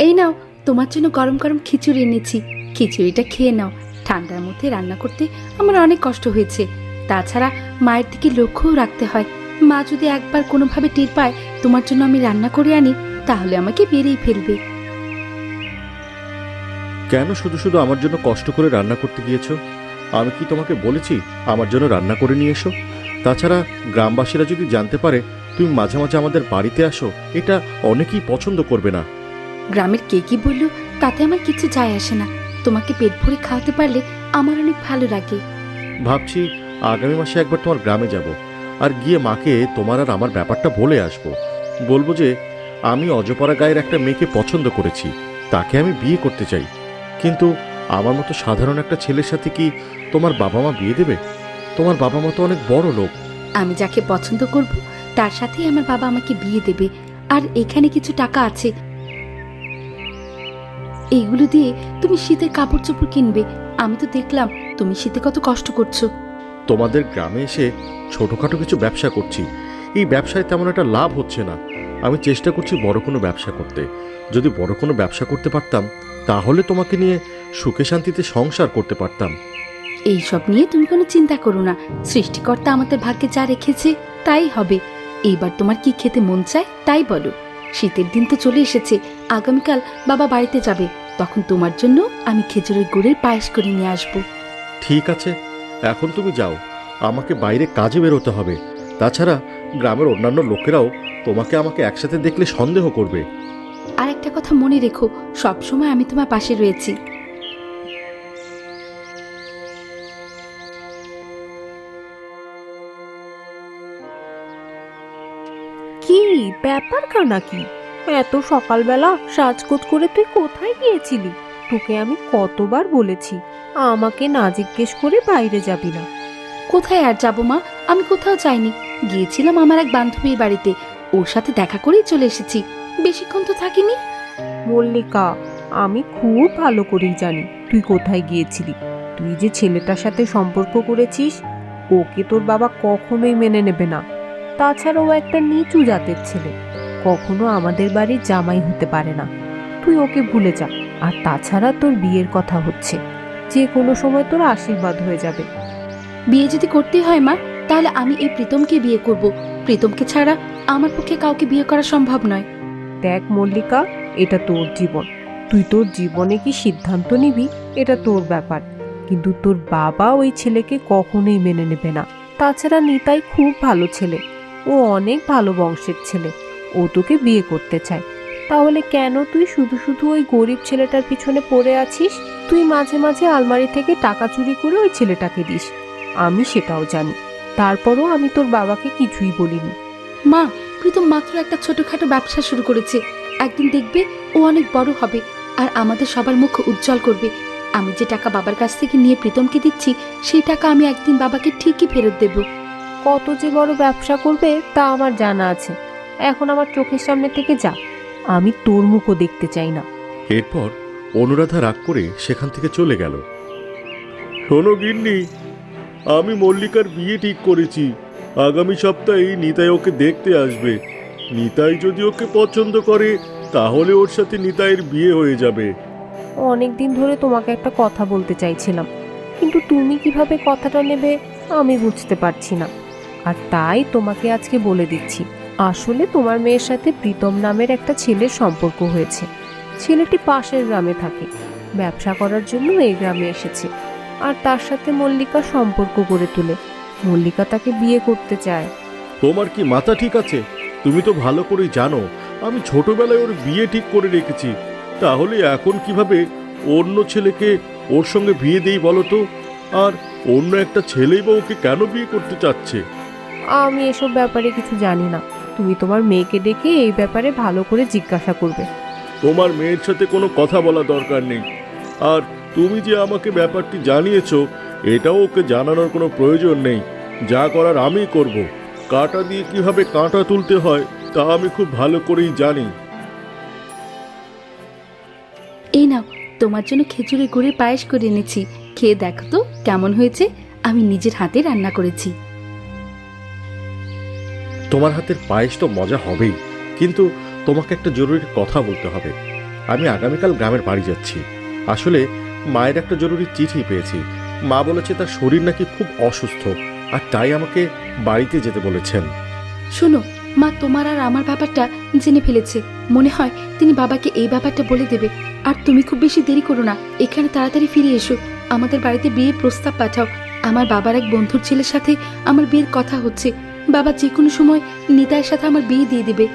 এই নাও, তোমার জন্য গরম গরম খিচুড়ি এনেছি। খিচুড়িটা খেয়ে নাও। ঠান্ডার মধ্যে রান্না করতে আমার অনেক কষ্ট হয়েছে। তাছাড়া মায়ের দিকে লক্ষ্যও রাখতে হয়। মা যদি একবার কোনোভাবে টের পায় তোমার জন্য আমি রান্না করে আনি, তাহলে আমাকে বেরিয়ে ফেলবে। কেন শুধু শুধু আমার জন্য কষ্ট করে রান্না করতে গিয়েছো? আমি কি তোমাকে বলেছি আমার জন্য রান্না করে নিয়ে এসো? তাছাড়া গ্রামবাসীরা যদি জানতে পারে তুমি মাঝে মাঝে আমাদের বাড়িতে আসো, এটা অনেকেই পছন্দ করবে না। গ্রামের কে কি বলল তাতে আমার কিছু যায় আসে না। তোমাকে পেট ভরে খাওয়াতে পারলে আমার অনেক ভালো লাগে। ভাবছি আগামী মাসে একবার তোমার গ্রামে যাব, আর গিয়ে মাকে তোমার আর আমার ব্যাপারটা বলে আসবো। বলবো যে আমি অজপাড়া গায়ের একটা মেয়েকে পছন্দ করেছি, তাকে আমি বিয়ে করতে চাই। কিন্তু আমার মতো সাধারণ একটা ছেলের সাথে কি তোমার বাবা মা বিয়ে দেবে? তোমার বাবা মা তো অনেক বড় লোক। আমি যাকে পছন্দ করব তার সাথেই আমার বাবা আমাকে বিয়ে দেবে। আর এখানে কিছু টাকা আছে, এইগুলো দিয়ে তুমি শীতের কাপড় চোপড় কিনবে। আমি তো দেখলাম তুমি শীতে কত কষ্ট করছো। তোমাদের গ্রামে এসে ছোটখাটো কিছু ব্যবসা করছি, এই ব্যবসায় তেমন একটা লাভ হচ্ছে না। আমি চেষ্টা করছি বড় কোনো ব্যবসা করতে। যদি বড় কোনো ব্যবসা করতে পারতাম তাহলে তোমাকে নিয়ে সুখে শান্তিতে সংসার করতে পারতাম। এইসব নিয়ে তুমি কোনো চিন্তা করো না। সৃষ্টিকর্তা আমাদের ভাগ্যে যা রেখেছে তাই হবে। এইবার তোমার কি খেতে মন চায় তাই বলো। শীতের দিন তো চলে এসেছে। আগামীকাল বাবা বাড়িতে যাবে, তখন তোমার জন্য আমি খেজুরের গুড়ের পায়েস করে নিয়ে আসবো। ঠিক আছে, এখন তুমি যাও, আমাকে বাইরে কাজে বেরোতে হবে। তাছাড়া গ্রামের অন্যান্য লোকেরাও তোমাকে আমাকে একসাথে দেখলে সন্দেহ করবে। আর একটা কথা মনে রেখো, সবসময় আমি তোমার পাশে রয়েছি। কি ব্যাপার কানা? কি এত সকালবেলা সাজগোজ করে তুই কোথায় গিয়েছিলি? তোকে আমি কতবার বলেছি আমাকে না জিজ্ঞেস করে বাইরে যাবি না। কোথায় আর যাবো মা, আমি কোথাও যাইনি। গিয়েছিলাম আমার এক বান্ধবীর বাড়িতে, ওর সাথে দেখা করেই চলে এসেছি। বেশিক্ষণ তো থাকিনি। মল্লিকা, আমি খুব ভালো করেই জানি তুই কোথায় গিয়েছিলি। তুই যে ছেলেটার সাথে সম্পর্ক করেছিস ওকে তোর বাবা কখনোই মেনে নেবে না। তাছাড়া ও একটা নিচু জাতের ছেলে, কখনো আমাদের বাড়ির জামাই হতে পারে না। তুই ওকে ভুলে যা। আর তাছাড়া তোর বিয়ের কথা হচ্ছে, যে কোনো সময় তোর আশীর্বাদ হয়ে যাবে। বিয়ে যদি করতে হয় মা, তাহলে আমি এই প্রীতমকে বিয়ে করব। প্রীতমকে ছাড়া আমার পক্ষে কাউকে বিয়ে করা সম্ভব নয়। দেখ মল্লিকা, এটা তোর জীবন, তুই তোর জীবনে কি সিদ্ধান্ত নিবি এটা তোর ব্যাপার। কিন্তু তোর বাবা ওই ছেলেকে কখনোই মেনে নেবে না। তাছাড়া নিতাই খুব ভালো ছেলে, ও অনেক ভালো বংশের ছেলে, ও তোকে বিয়ে করতে চায়। তাহলে কেন তুই শুধু শুধু ওই গরিব ছেলেটার পিছনে পড়ে আছিস? তুই মাঝে মাঝে আলমারি থেকে টাকা চুরি করে ওই ছেলেটাকে দিস, আমি সেটাও জানি। তারপরও আমি তোর বাবাকে কিছুই বলিনি। মা, প্রীতম মাত্র একটা ছোটখাটো ব্যবসা শুরু করেছে। একদিন দেখবে ও অনেক বড় হবে আর আমাদের সবার মুখ উজ্জ্বল করবে। আমি যে টাকা বাবার কাছ থেকে নিয়ে প্রীতমকে দিচ্ছি, সেই টাকা আমি একদিন বাবাকে ঠিকই ফেরত দেব। কত যে বড় ব্যবসা করবে তা আমার জানা আছে। এখন আমার চোখের সামনে থেকে যা, আমি তোর মুখও দেখতে চাই না। এরপর অনুরাধা রাগ করে সেখান থেকে চলে গেল। শোনো গিন্নি, আমি মল্লিকার বিয়ে ঠিক করেছি। আগামী সপ্তাহে নিতাই ওকে দেখতে আসবে। নিতাই যদি ওকে পছন্দ করে তাহলে ওর সাথে নিতাইয়ের বিয়ে হয়ে যাবে। অনেক দিন ধরে তোমাকে একটা কথা বলতে চাইছিলাম, কিন্তু তুমি কিভাবে কথাটা নেবে আমি বুঝতে পারছি না। আর তাই তোমাকে আজকে বলে দিচ্ছি, আসলে তোমার মেয়ের সাথে প্রীতম নামের একটা ছেলের সম্পর্ক হয়েছে। ছেলেটি পাশের গ্রামে থাকে, ব্যবসা করার জন্য এই গ্রামে এসেছে। আর তার সাথে মল্লিকা সম্পর্ক গড়ে তোলে। মল্লিকা তাকে বিয়ে করতে চায়। তোমার কি মাথা ঠিক আছে? তুমি তো ভালো করেই জানো আমি ছোটবেলায় ওর বিয়ে ঠিক করে রেখেছি। তাহলে এখন কিভাবে অন্য ছেলেকে ওর সঙ্গে বিয়ে দেই বলো তো? আর অন্য একটা ছেলেই বা ওকে কেন বিয়ে করতে চাচ্ছে? আমি এসব ব্যাপারে কিছু জানি না। তুমি তোমার মেয়েকে ডেকে এই ব্যাপারে ভালো করে জিজ্ঞাসা করবে। তোমার মেয়ের সাথে কোনো কথা বলা দরকার নেই। আর তুমি যে আমাকে ব্যাপারটি জানিয়েছো, এটাও ওকে জানানোর কোনো প্রয়োজন নেই। যা করার আমি করব। কাঁটা দিয়ে কিভাবে কাঁটা তুলতে হয় তা আমি খুব ভালো করেই জানি। এই নাও, তোমার জন্য খেজুরের গুড়ের পায়েস করে এনেছি। খেয়ে দেখো তো কেমন হয়েছে। আমি নিজের হাতে রান্না করেছি। তোমার হাতের পায়েস তো মজা হবেই, কিন্তু তোমাকে একটা জরুরি কথা বলতে হবে। আমি আগামীকাল গ্রামের বাড়ি যাচ্ছি। আসলে মায়ের একটা জরুরি চিঠি পেয়েছি। মা বলেছে তার শরীর নাকি খুব অসুস্থ, আর তাই আমাকে বাড়িতে যেতে বলেছেন। শোনো, মা তোমার আর আমার ব্যাপারটা জেনে ফেলেছে। মনে হয় তিনি বাবাকে এই ব্যাপারটা বলে দেবে। আর তুমি খুব বেশি দেরি করো না, এখানে তাড়াতাড়ি ফিরে এসো। আমাদের বাড়িতে বিয়ের প্রস্তাব পাঠাও। আমার বাবার এক বন্ধুর ছেলের সাথে আমার বিয়ের কথা হচ্ছে। বাবা যে কোনো সময় নিতাইয়ের সাথে আমার বিয়ে দিয়ে দেবে।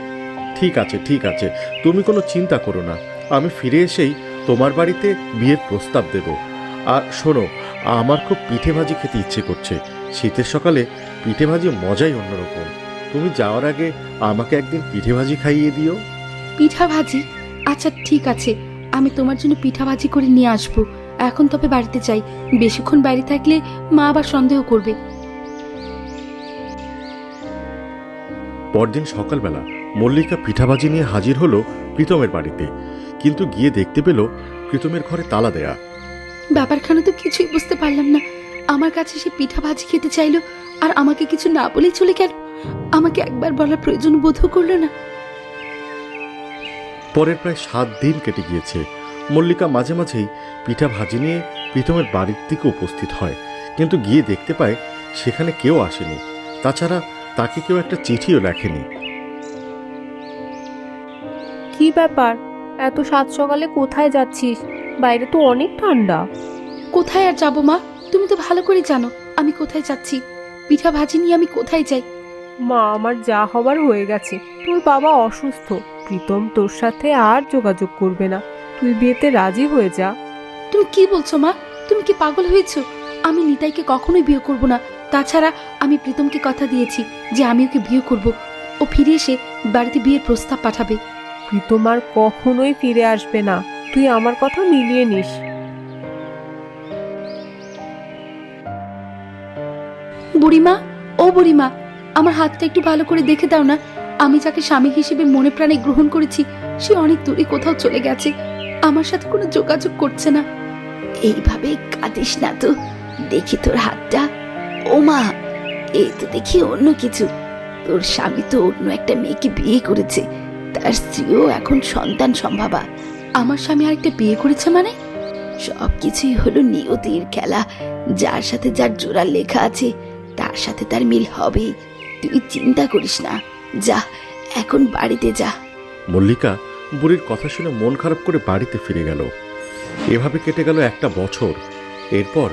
ঠিক আছে, ঠিক আছে, তুমি কোনো চিন্তা করো না। আমি ফিরে এসেই তোমার বাড়িতে বিয়ের প্রস্তাব দেব। আর শোনো, আমার খুব পিঠে ভাজি খেতে ইচ্ছে করছে। শীতের সকালে পিঠে ভাজি মজাই অন্যরকম। তুমি যাওয়ার আগে আমাকে একদিন পিঠে ভাজি খাইয়ে দিও। পিঠা ভাজি? আচ্ছা ঠিক আছে, আমি তোমার জন্য পিঠা ভাজি করে নিয়ে আসবো। এখন তবে বাড়িতে যাই, বেশিক্ষণ বাইরে থাকলে মা আবার সন্দেহ করবে। পরদিন সকালবেলা মল্লিকা পিঠাভাজি নিয়ে হাজির হলো প্রীতমের বাড়িতে, কিন্তু গিয়ে দেখতে পেল প্রীতমের ঘরে তালা দেয়া। ব্যাপারখানা তো কিছুই বুঝতে পারলাম না। আমার কাছে সে পিঠা ভাজি খেতে চাইলো, আর আমাকে কিছু না বলেই চলে গেল। আমাকে একবার বলার প্রয়োজন বোধও করলো না। পরের প্রায় 7 দিন কেটে গিয়েছে। মল্লিকা মাঝে মাঝেই পিঠা ভাজি নিয়ে প্রীতমের বাড়ির দিকে উপস্থিত হয়, কিন্তু গিয়ে দেখতে পায় সেখানে কেউ আসেনি। তাছাড়া তাকে কেউ একটা চিঠিও লেখেনি। কি ব্যাপার, এত সাত সকালে কোথায় যাচ্ছিস? বাইরে তো অনেক ঠান্ডা। কোথায় আর যাবো মা? তুমি তো ভালো করে জানো আমি কোথায় যাচ্ছি। পিঠা ভাজি নিয়ে আমি কোথায় যাই? মা, আমার যা হবার হয়ে গেছে। তোর বাবা অসুস্থ। প্রীতম তোর সাথে আর যোগাযোগ করবে না। তুই বিয়েতে রাজি হয়ে যা। তুমি কি বলছো মা? তুমি কি পাগল হয়েছো? আমি নিতাইকে কখনোই বিয়ে করব না। তাছাড়া আমি প্রীতমকে কথা দিয়েছি যে আমি ওকে বিয়ে করব। ও ফিরে এসে বাড়িতে বিয়ের প্রস্তাব পাঠাবে। প্রীতম আর কখনোই ফিরে আসবে না। তুই আমার কথা মিলিয়ে নিস। বুড়িমা, ও বুড়িমা, আমার হাতটা একটু ভালো করে দেখে দাও না। আমি যাকে স্বামী হিসেবে মনে প্রাণে গ্রহণ করেছি সে অনেক দূরে কোথাও চলে গেছে, আমার সাথে কোনো যোগাযোগ করছে না। এইভাবে কাঁদিস না তো, দেখি তোর হাতটা। ও মা, এই তো দেখি অন্য কিছু। তোর স্বামী তো অন্য একটা মেয়েকে বিয়ে করেছে, তার স্ত্রীও এখন সন্তান সম্ভাবা। আমার স্বামী আরেকটা বিয়ে করেছে মানে? সবকিছুই হলো নিয়তির খেলা। যার সাথে যার জোড়া লেখা আছে তার সাথে তার মিল হবে। তুই চিন্তা করিস না, যা এখন বাড়িতে যা। মল্লিকা বুড়ির কথা শুনে মন খারাপ করে বাড়িতে ফিরে গেল। এভাবে কেটে গেল একটা বছর। এরপর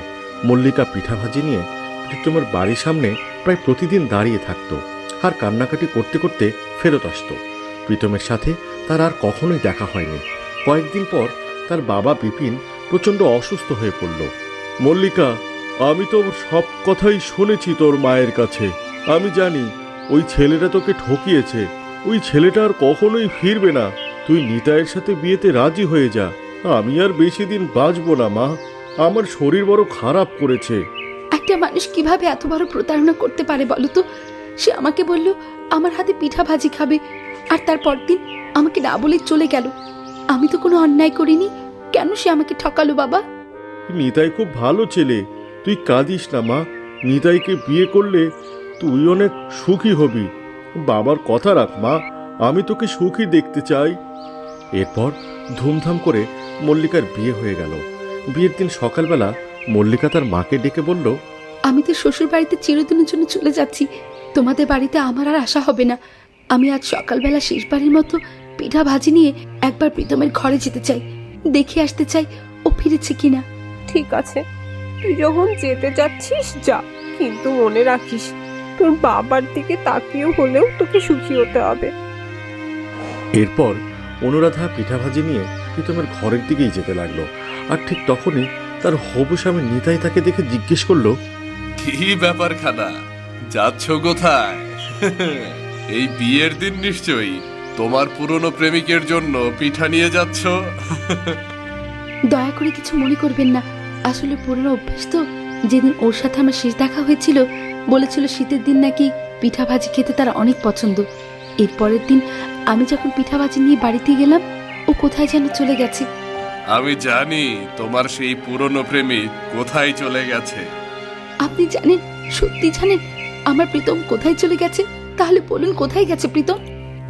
মল্লিকা পিঠাভাজি নিয়ে প্রীতমের বাড়ির সামনে প্রায় প্রতিদিন দাঁড়িয়ে থাকতো, আর কান্নাকাটি করতে করতে ফেরত আসতো। প্রীতমের সাথে তার আর কখনোই দেখা হয়নি। কয়েকদিন পর তার বাবা বিপিন প্রচণ্ড অসুস্থ হয়ে পড়ল। মল্লিকা, আমি তো সব কথাই শুনেছি তোর মায়ের কাছে। আমি জানি ওই ছেলেটা তোকে ঠকিয়েছে। ওই ছেলেটা আর কখনোই ফিরবে না। তুই নিতাইয়ের সাথে বিয়েতে রাজি হয়ে যা। আমি আর বেশি দিন বাঁচবো না মা। আমার শরীর বড় খারাপ করেছে। একটা মানুষ কিভাবে এত বড় প্রতারণা করতে পারে বলো তো? সে আমাকে বলল আমার হাতে পিঠা ভাজি খাবে, আর তারপর দিন আমাকে না বলে চলে গেল। আমি তো কোনো অন্যায় করিনি, কেন সে আমাকে ঠকালো বাবা? নিতাই খুব ভালো ছেলে, তুই কাঁদিস না মা। নিতাইকে বিয়ে করলে তুই অনেক সুখী হবি। বাবার কথা রাখ মা, আমি তোকে সুখী দেখতে চাই। এরপর ধুমধাম করে মল্লিকার বিয়ে হয়ে গেল। বিয়ের দিন সকালবেলা মল্লিকা তার মাকে ডেকে বলল, আমি তো শ্বশুর বাড়িতে চিরদিনের জন্য চলে যাচ্ছি। তোমাদের বাড়িতে আমার আর আশা হবে না। আমি আজ সকালবেলা শেষবারের মতো পিঠা ভাজি নিয়ে একবার প্রীতমের ঘরে যেতে চাই, দেখে আসতে চাই ও ফিরেছে কিনা। ঠিক আছে, তুই যখন যেতে যাচ্ছিস যা, কিন্তু মনে রাখিস তোর বাবার দিকে তাকিয়ে হলেও তোকে সুখী হতে হবে। এরপর অনুরাধা পিঠাভাজি নিয়ে প্রীতমের ঘরের দিকেই যেতে লাগলো। আর ঠিক তখনই তার হবু স্বামী নিতাই তাকে দেখে জিজ্ঞেস করলো, কি ব্যাপার খানা, যাচ্ছ কোথায়? এই বিয়ের দিন নিশ্চয়ই তোমার পুরনো প্রেমিকের জন্য পিঠা নিয়ে যাচ্ছ। দয়া করে কিছু মনে করবেন না, আসলে পুরনো অভ্যেস তো। যেদিন ওর সাথে আমার শেষ দেখা হয়েছিল বলেছিল শীতের দিন নাকি পিঠা ভাজি খেতে তার অনেক পছন্দ। এর পরের দিন আমি যখন পিঠা ভাজি নিয়ে বাড়িতে গেলাম ও কোথায় যেন চলে গেছে। আমি জানি তোমার সেই পুরনো প্রেমিক কোথায় চলে গেছে। আপনি জানেন? সত্যি জানেন আমার প্রীতম কোথায় চলে গেছে? তাহলে বলুন কোথায় গেছে প্রীতম?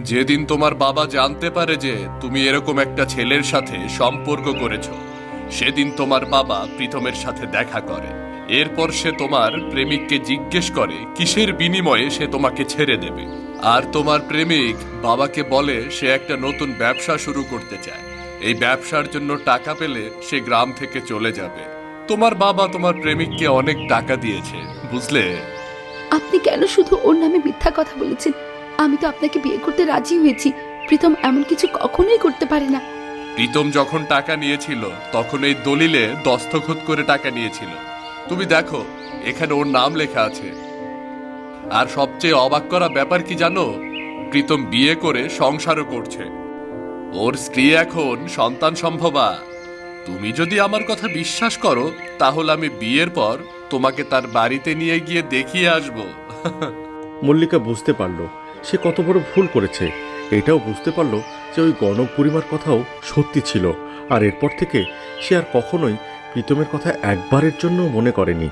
যেদিন তোমার বাবা জানতে পারে যে তুমি এরকম একটা ছেলের সাথে সম্পর্ক করেছো, সেদিন তোমার বাবা প্রীতমের সাথে দেখা করে। এরপর সে তোমার প্রেমিককে জিজ্ঞেস করে কিসের বিনিময়ে সে তোমাকে ছেড়ে দেবে। আর তোমার প্রেমিক বাবাকে বলে সে একটা নতুন ব্যবসা শুরু করতে চায়, এই ব্যবসার জন্য টাকা পেলে সে গ্রাম থেকে চলে যাবে। তোমার বাবা তোমার প্রেমিককে অনেক টাকা দিয়েছে, বুঝলে? আপনি কেন শুধু ওর নামে মিথ্যা কথা বলেছেন? আমি তো আপনাকে বিয়ে করতে রাজি হয়েছি। প্রীতম এমন কিছু কখনোই করতে পারে না। প্রীতম যখন টাকা নিয়েছিল তখন এই দলিলে দস্তখত করে টাকা নিয়েছিল। তুমি দেখো, এখানে ওর নাম লেখা আছে। আর সবচেয়ে অবাক করা ব্যাপার কি জানো? প্রীতম বিয়ে করে সংসারও করছে। ওর স্ত্রী এখন সন্তান সম্ভবা। তুমি যদি আমার কথা বিশ্বাস করো, তাহলে আমি বিয়ের পর তোমাকে তার বাড়িতে নিয়ে গিয়ে দেখিয়ে আসবো। মল্লিকা বুঝতে পারল সে কত বড় ভুল করেছে। এটাও বুঝতে পারল যে ওই গণক বুড়িমার কথাও সত্যি ছিল। আর এরপর থেকে সে আর কখনোই প্রীতমের কথা একবারের জন্য মনে করেনি।